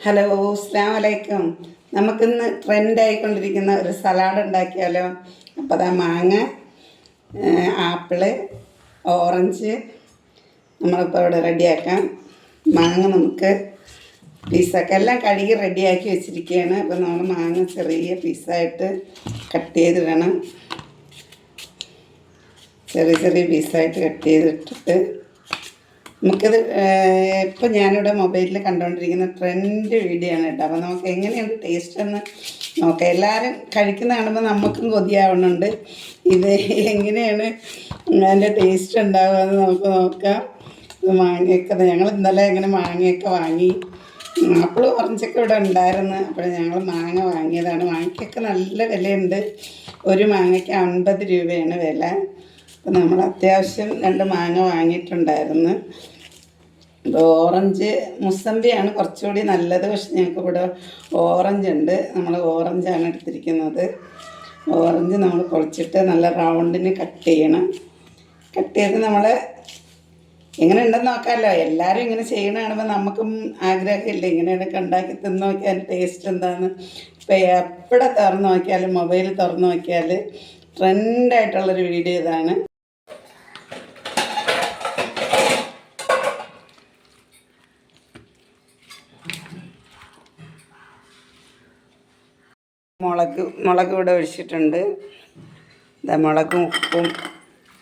Hello, അസ്സലാമു അലൈക്കും. നമുക്കിന്ന് ട്രെൻഡായിക്കൊണ്ടിരിക്കുന്ന ഒരു സലാഡ് ഉണ്ടാക്കിയാലോ? അപ്പോൾ അതാ മാങ്ങ, ആപ്പിള്, ഓറഞ്ച് നമ്മളിപ്പോൾ ഇവിടെ റെഡിയാക്കാം. മാങ്ങ നമുക്ക് പീസാക്കാം. എല്ലാം കഴുകി റെഡിയാക്കി വെച്ചിരിക്കുകയാണ്. അപ്പോൾ നമ്മൾ മാങ്ങ ചെറിയ പീസായിട്ട് കട്ട് ചെയ്തിടണം. ചെറിയ ചെറിയ പീസായിട്ട് കട്ട് ചെയ്തിട്ടിട്ട് നമുക്കിത് ഇപ്പം ഞാനിവിടെ മൊബൈലിൽ കണ്ടുകൊണ്ടിരിക്കുന്ന ട്രെൻഡ് വീഡിയോ ആണ് കേട്ടോ. അപ്പോൾ നമുക്ക് എങ്ങനെയുണ്ട് ടേസ്റ്റ് എന്ന് നോക്കാം. എല്ലാവരും കഴിക്കുന്ന കാണുമ്പോൾ നമുക്കും കൊതിയാവുന്നുണ്ട്. ഇത് എങ്ങനെയാണ് അതിൻ്റെ ടേസ്റ്റ് ഉണ്ടാവുകയെന്ന് നമുക്ക് നോക്കാം. മാങ്ങയൊക്കെ ഞങ്ങൾ ഇന്നലെ ഇങ്ങനെ മാങ്ങയൊക്കെ വാങ്ങി. ആപ്പിൾ ഓറഞ്ചൊക്കെ ഇവിടെ ഉണ്ടായിരുന്നു. അപ്പോൾ ഞങ്ങൾ മാങ്ങ വാങ്ങിയതാണ്. മാങ്ങയ്ക്കൊക്കെ നല്ല വിലയുണ്ട്. ഒരു മാങ്ങയ്ക്ക് 50 രൂപയാണ് വില. അപ്പോൾ നമ്മൾ അത്യാവശ്യം 2 മാങ്ങ വാങ്ങിയിട്ടുണ്ടായിരുന്നു. ഓറഞ്ച് മുസമ്പിയാണ് കുറച്ചുകൂടി നല്ലത്. പക്ഷെ ഞങ്ങൾക്ക് ഇവിടെ ഓറഞ്ച് ഉണ്ട്. നമ്മൾ ഓറഞ്ചാണ് എടുത്തിരിക്കുന്നത്. ഓറഞ്ച് നമ്മൾ പൊളിച്ചിട്ട് നല്ല റൗണ്ടിന് കട്ട് ചെയ്യണം. കട്ട് ചെയ്ത് നമ്മൾ എങ്ങനെ ഉണ്ടെന്ന് നോക്കാമല്ലോ. എല്ലാവരും ഇങ്ങനെ ചെയ്യണ കാണുമ്പോൾ നമുക്കും ആഗ്രഹമില്ല ഇങ്ങനെയൊക്കെ ഉണ്ടാക്കി തിന്ന് നോക്കിയാൽ ടേസ്റ്റ് എന്താണെന്ന്. ഇപ്പോൾ എവിടെ തുറന്ന് നോക്കിയാലും മൊബൈൽ തുറന്ന് നോക്കിയാൽ ട്രെൻഡായിട്ടുള്ളൊരു വീഡിയോ ഇതാണ്. മുളക് ഇവിടെ ഒഴിച്ചിട്ടുണ്ട്. മുളകും ഉപ്പും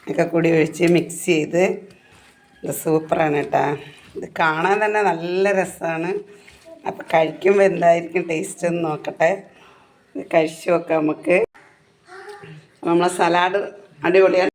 ഒക്കെ കൂടി ഒഴിച്ച് മിക്സ് ചെയ്ത് ഇത് സൂപ്പറാണ് കേട്ടോ. ഇത് കാണാൻ തന്നെ നല്ല രസമാണ്. അപ്പോൾ കഴിക്കുമ്പോൾ എന്തായിരിക്കും ടേസ്റ്റ് എന്ന് നോക്കട്ടെ. കഴിച്ച് നോക്കാം നമുക്ക്. നമ്മളെ സലാഡ് അടിപൊളിയാണ്.